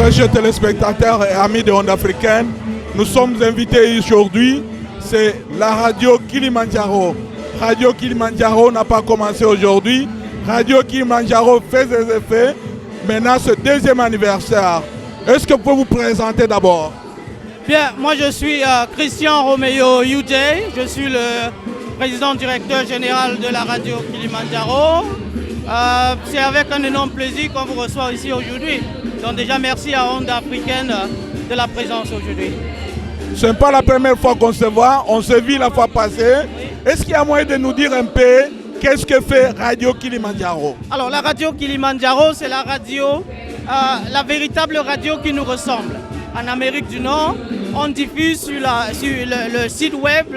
Très chers téléspectateurs et amis de Onde Africaine, nous sommes invités aujourd'hui, c'est la radio Kilimandjaro. Radio Kilimandjaro n'a pas commencé aujourd'hui. Radio Kilimandjaro fait ses effets. Maintenant, ce deuxième anniversaire. Est-ce que vous pouvez vous présenter d'abord? Bien, moi je suis Christian Romeo UJ, je suis le président directeur général de la radio Kilimandjaro. C'est avec un énorme plaisir qu'on vous reçoit ici aujourd'hui. Donc déjà merci à Onde Africaine de la présence aujourd'hui. Ce n'est pas la première fois qu'on se voit, on se vit la fois passée. Oui. Est-ce qu'il y a moyen de nous dire un peu qu'est-ce que fait Radio Kilimandjaro? Alors la radio Kilimandjaro, c'est la radio, la véritable radio qui nous ressemble. En Amérique du Nord, on diffuse sur le site web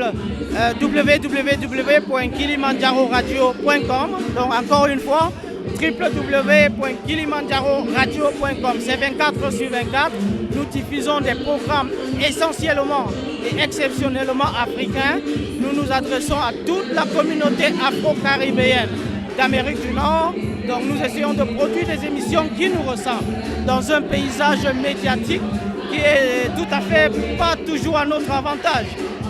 www.kilimandjaroradio.com. Donc encore une fois, www.kilimandjaroradio.com. C'est 24 sur 24. Nous diffusons des programmes essentiellement et exceptionnellement africains. Nous nous adressons à toute la communauté afro-caribéenne d'Amérique du Nord. Donc nous essayons de produire des émissions qui nous ressemblent dans un paysage médiatique qui est tout à fait pas toujours à notre avantage.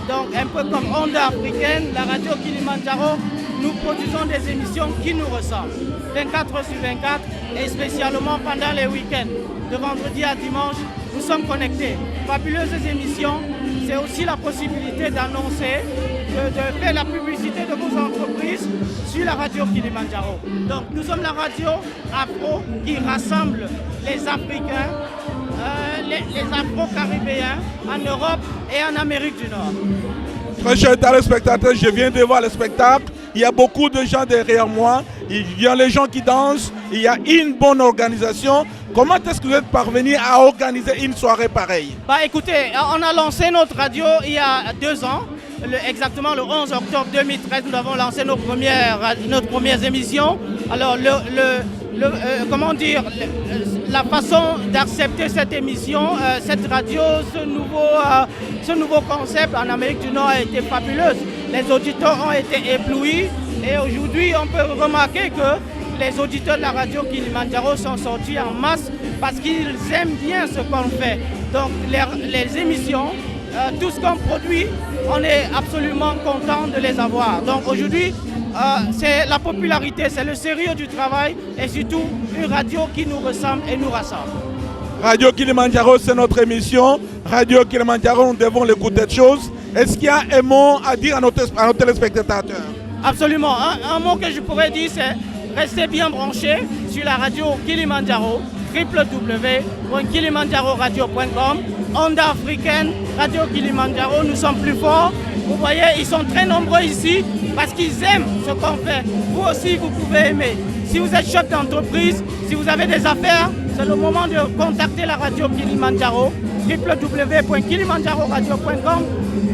Donc un peu comme Onde Africaine, la radio Kilimandjaro, nous produisons des émissions qui nous ressemblent. 24 sur 24 et spécialement pendant les week-ends. De vendredi à dimanche, nous sommes connectés. Fabuleuses émissions, c'est aussi la possibilité d'annoncer, de faire la publicité de vos entreprises sur la radio Kilimandjaro. Donc nous sommes la radio afro qui rassemble les Africains, les Afro-Caribéens en Europe et en Amérique du Nord. Très chers téléspectateurs, je viens de voir le spectacle. Il y a beaucoup de gens derrière moi. Il y a les gens qui dansent. Il y a une bonne organisation. Comment est-ce que vous êtes parvenu à organiser une soirée pareille? Écoutez, on a lancé notre radio il y a 2 ans. Exactement le 11 octobre 2013, nous avons lancé nos premières émissions. Alors, comment dire, la façon d'accepter cette émission, cette radio, ce nouveau concept en Amérique du Nord a été fabuleuse. Les auditeurs ont été éblouis et aujourd'hui, on peut remarquer que les auditeurs de la radio Kilimandjaro sont sortis en masse parce qu'ils aiment bien ce qu'on fait. Donc, les émissions, tout ce qu'on produit, on est absolument content de les avoir. Donc aujourd'hui, c'est la popularité, c'est le sérieux du travail et surtout une radio qui nous ressemble et nous rassemble. Radio Kilimandjaro, c'est notre émission. Radio Kilimandjaro, nous devons l'écouter de choses. Est-ce qu'il y a un mot à dire à nos téléspectateurs? Absolument. Un mot que je pourrais dire, c'est restez bien branchés sur la radio Kilimandjaro, www.kilimandjaroradio.com. Onde Africaine, Radio Kilimandjaro, nous sommes plus forts. Vous voyez, ils sont très nombreux ici parce qu'ils aiment ce qu'on fait. Vous aussi, vous pouvez aimer. Si vous êtes chef d'entreprise, si vous avez des affaires, c'est le moment de contacter la radio Kilimandjaro, www.kilimandjaroradio.com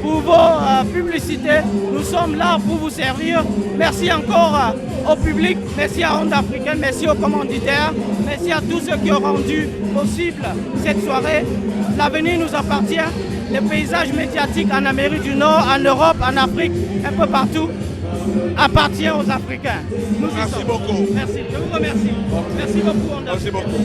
pour vos publicités. Nous sommes là pour vous servir. Merci encore au public, merci à Onde Africaine, merci aux commanditaires, merci à tous ceux qui ont rendu possible cette soirée. L'avenir nous appartient. Le paysage médiatique en Amérique du Nord, en Europe, en Afrique, un peu partout, appartient aux Africains. Merci beaucoup. Merci, je vous remercie. Merci beaucoup. Merci beaucoup.